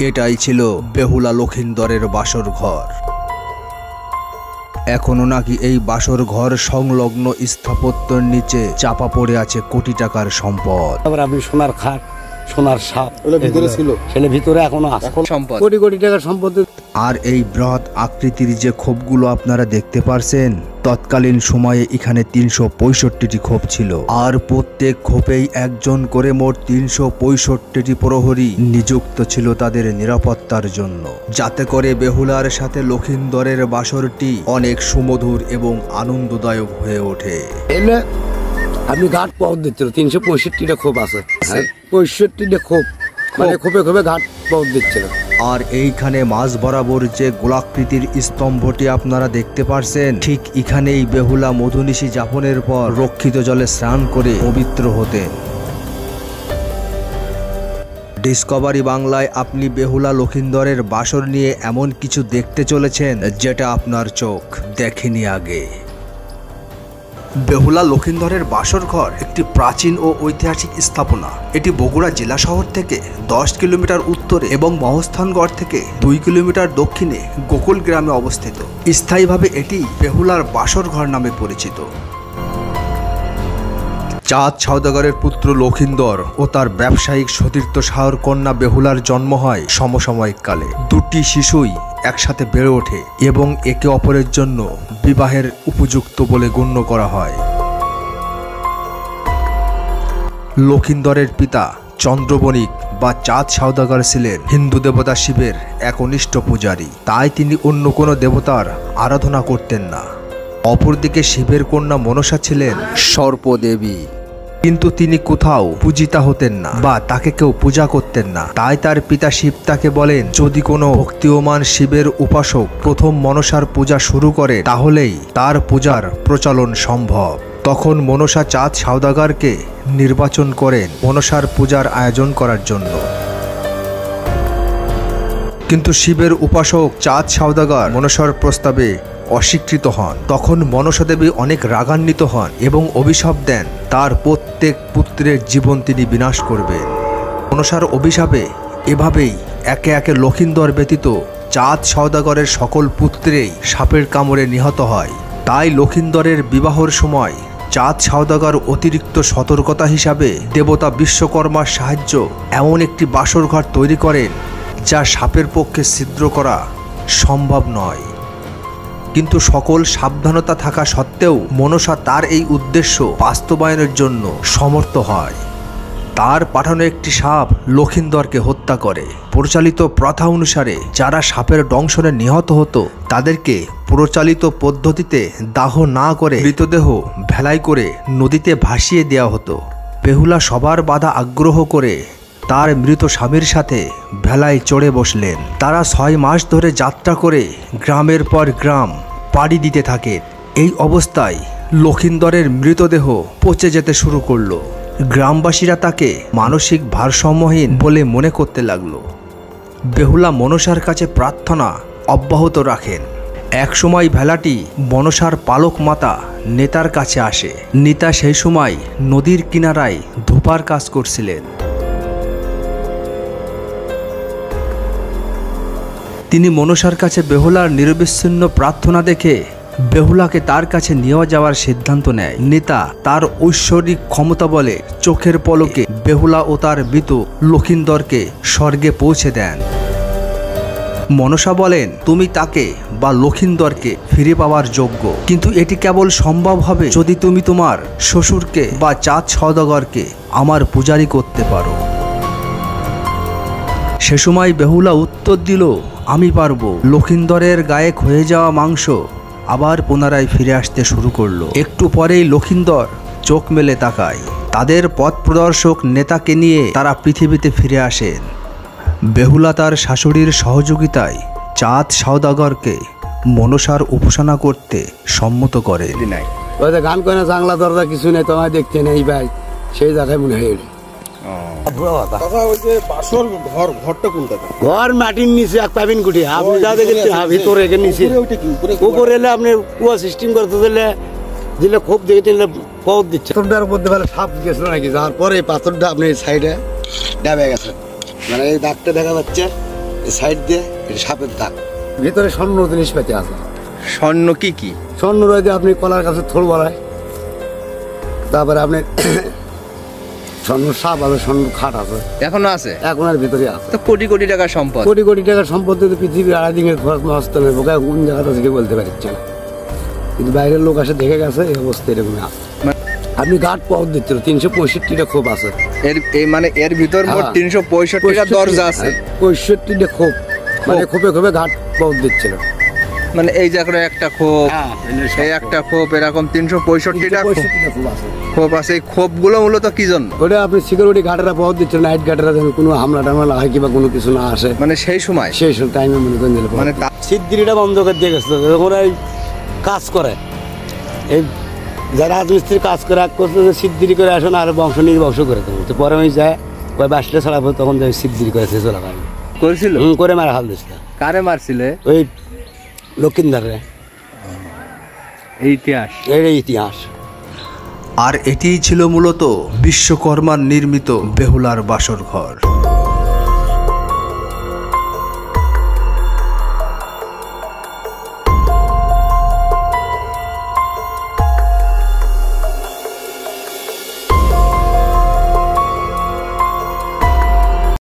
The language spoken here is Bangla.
এটাই ছিল বেহুলা লক্ষিন্দরের বাসর ঘর। এখনো নাকি এই বাসর ঘর সংলগ্ন স্থাপত্যের নিচে চাপা পড়ে আছে কোটি টাকার সম্পদ। আপনি সোনার খাট, সোনার সাপ ভিতরে ছিল, সেটা ভিতরে এখনো আছে, সম্পদ কোটি কোটি টাকার সম্পদ। আর এই বৃহৎ আকৃতির যে খোপগুলো আপনারা দেখতে পারছেন, তৎকালীন সময়ে এখানে ৩৬৫টি খোপ ছিল। আর প্রত্যেক খোপেই একজন করে মোট ৩৬৫টি প্রহরী নিযুক্ত ছিল তাদের নিরাপত্তার জন্য, যাতে করে বেহুলার সাথে লক্ষিন্দরের বাসরটি অনেক সুমধুর এবং আনন্দদায়ক হয়ে ওঠে। আপনি ঘাট পাওয়া দিচ্ছিল ৩৬৫টা খোপ আছে, ৬৫টা খোপ, মানে খোপে খোপে ঘাট পাওয়া দিচ্ছিল। আর এইখানে মাঝ বরাবর যে গোলাকৃতির স্তম্ভটি আপনারা দেখতে পারছেন, ঠিক এখানেই বেহুলা মধুনিশি যাপনের পর রক্ষিত জলে স্নান করে পবিত্র হতেন। ডিসকভারি বাংলায় আপনি বেহুলা লক্ষিন্দরের বাসর নিয়ে এমন কিছু দেখতে চলেছেন যেটা আপনার চোখ দেখেনি আগে। বেহুলা লক্ষিন্দরের বাসর ঘর একটি প্রাচীন ও ঐতিহাসিক স্থাপনা। এটি বগুড়া জেলা শহর থেকে 10 কিলোমিটার উত্তরে এবং মহস্থানগড় থেকে 2 কিলোমিটার দক্ষিণে গোকুল গ্রামে অবস্থিত। স্থায়ীভাবে এটি বেহুলার বাসর ঘর নামে পরিচিত। চাঁদ সওদাগরের পুত্র লক্ষিন্দর ও তার ব্যবসায়িক সতীর্থ শাহর কন্যা বেহুলার জন্ম হয় সমসাময়িক কালে। দুটি শিশুই একসাথে বেড়ে ওঠে এবং একে অপরের জন্য বিবাহের উপযুক্ত বলে গণ্য করা হয়। লক্ষিন্দরের পিতা চন্দ্রবণিক বা চাঁদ সওদাগর ছিলেন হিন্দু দেবতা শিবের একনিষ্ঠ পূজারী, তাই তিনি অন্য কোনো দেবতার আরাধনা করতেন না। অপরদিকে শিবের কন্যা মনসা ছিলেন সর্পদেবী, কিন্তু তিনি কোথাও পূজিতা হতেন না বা তাকে কেউ পূজা করতেন না। তাই তার পিতা শিব তাকে বলেন, যদি কোনো ভক্তিয়মান শিবের উপাসক প্রথম মনসার পূজা শুরু করে তাহলেই তার পূজার প্রচলন সম্ভব। তখন মনসা চাঁদ সওদাগরকে নির্বাচন করেন মনসার পূজার আয়োজন করার জন্য। কিন্তু শিবের উপাসক চাঁদ সওদাগর মনসার প্রস্তাবে অস্বীকৃত হন। তখন মনসা দেবী অনেক রাগান্বিত হন এবং অভিশাপ দেন তার প্রত্যেক পুত্রের জীবন তিনি বিনাশ করবেন। মনসার অভিশাপে এভাবেই একে একে লক্ষিন্দর ব্যতীত চাঁদ সওদাগরের সকল পুত্রেই সাপের কামড়ে নিহত হয়। তাই লক্ষিন্দরের বিবাহর সময় চাঁদ সওদাগর অতিরিক্ত সতর্কতা হিসাবে দেবতা বিশ্বকর্মার সাহায্য এমন একটি বাসর ঘর তৈরি করেন যা সাপের পক্ষে ছিদ্র করা সম্ভব নয়। কিন্তু সকল সাবধানতা থাকা সত্ত্বেও মনসা তার এই উদ্দেশ্য বাস্তবায়নের জন্য সমর্থ হয়। তার পাঠানো একটি সাপ লক্ষিন্দরকে হত্যা করে। প্রচলিত প্রথা অনুসারে যারা সাপের দংশনে নিহত হতো তাদেরকে প্রচলিত পদ্ধতিতে দাহ না করে মৃতদেহ ভেলাই করে নদীতে ভাসিয়ে দেওয়া হতো। বেহুলা সবার বাধা আগ্রহ করে তার মৃত স্বামীর সাথে ভেলায় চড়ে বসলেন। তারা 6 মাস ধরে যাত্রা করে গ্রামের পর গ্রাম পাড়ি দিতে থাকে। এই অবস্থায় লক্ষিন্দরের মৃতদেহ পচে যেতে শুরু করলো। গ্রামবাসীরা তাকে মানসিক ভারসাম্যহীন বলে মনে করতে লাগলো। বেহুলা মনসার কাছে প্রার্থনা অব্যাহত রাখেন। একসময় ভেলাটি মনসার পালক মাতা নেতার কাছে আসে। নেতা সেই সময় নদীর কিনারায় ধোপার কাজ করছিলেন। তিনি মনসার কাছে বেহুলার নিরবিচ্ছিন্ন প্রার্থনা দেখে বেহুলাকে তার কাছে নিয়ে যাওয়ার সিদ্ধান্ত নেয়। নেতা তার ঐশ্বরিক ক্ষমতা বলে চোখের পলকে বেহুলা ও তার মৃত লক্ষিন্দরকে স্বর্গে পৌঁছে দেন। মনসা বলেন, তুমি তাকে বা লক্ষিন্দরকে ফিরে পাওয়ার যোগ্য, কিন্তু এটি কেবল সম্ভব হবে যদি তুমি তোমার শ্বশুরকে বা চাঁদ সওদাগরকে আমার পূজারি করতে পারো। সে সময় বেহুলা উত্তর দিল, আমি পারবো। লক্ষিন্দরের গায়ে ক্ষয়ে যাওয়া মাংস আবার পুনরায় ফিরে আসতে শুরু করলো। একটু পরেই লক্ষিন্দর চোখ মেলে তাকায়। তাদের পথ প্রদর্শক নেতাকে নিয়ে তারা পৃথিবীতে ফিরে আসেন। বেহুলা তার শাশুড়ির সহযোগিতায় চাঁদ সওদাগরকে মনসার উপাসনা করতে সম্মত করে। গান করে না, জানলা দরজা কিছু নেই, তোমায় দেখতে নেই ভাই, সেই জায়গায় মনে হয় ঘর মাটির নিচে এক পাবিন কুটি। আপনি যা দেখেছেন ভিতরে নিচে, উপরে এলে আপনি কুয়া সিস্টেম করতে দিলে দিলে খুব দেখেছেন পথ দিচ্ছে। পাথরটার মধ্যে ভালো সাপ গেছিল নাকি, যাওয়ার পরে পাথরটা আপনি সাইডে ডাবে গেছে, মানে এই দাগটা দেখা যাচ্ছে সাইড দিয়ে এটা সাপের দাগ। ভিতরে স্বর্ণ জিনিসপাতি আছে। স্বর্ণ কি কি? স্বর্ণ রয়েছে আপনি কলার কাছে থোড় বলায়, তারপরে আপনি স্বর্ণ সাপ আছে, স্বর্ণ খাট আছে, এখনো আছে, এখন আর ভিতরে আছে। তো কোটি কোটি টাকার সম্পদ, কোটি কোটি টাকার সম্পদ তো পৃথিবীর আড়াই দিনের খরচ নষ্ট নেই, বোকা কোন জায়গাটা থেকে বলতে পারছে না, কিন্তু বাইরের লোক আসে দেখে গেছে এই অবস্থা এরকম আছে। আপনি ঘাট পাওয়ার দিচ্ছিল 365টা খোপ আছে মানে এর ভিতর মোট 365টা দরজা আছে। 65টা খোপ, মানে খোপে খোপে ঘাট পাওয়ার দিচ্ছিল। মানে এই যে একটা খোপ, এই একটা খোপ, এরকম 365টা খোপ আছে। এই খোপগুলো মূলত কি জন্য? ওটা আপনি সিকিউরিটি গার্ডেরা পাওয়ার দিচ্ছিল, নাইট গার্ডেরা যেন কোনো হামলা টামলা হয় কিংবা কোনো কিছু না আসে, মানে সেই সময় টাইমে মনে করেন দিলে মানে সিদ্দিরিটা বন্ধ করে দিয়ে গেছিল। যখন এই কাজ করে, এই যারা রাজমিস্ত্রির কাজ করে করতে সিদ্দিরি করে আসেন আর বংশ নিয়ে বংশ করে দেবো। তো পরে আমি যাই কয় বাসটা ছাড়াবো, তখন যাই সিদ্দিরি করেছে চলাকালী করেছিল, করে মারা হাল দিছিল। কারে মারছিলে? ওই লক্ষিন্দারে। এই ইতিহাস, এই ইতিহাস। আর এটিই ছিল মূলত বিশ্বকর্মার নির্মিত বেহুলার বাসর ঘর।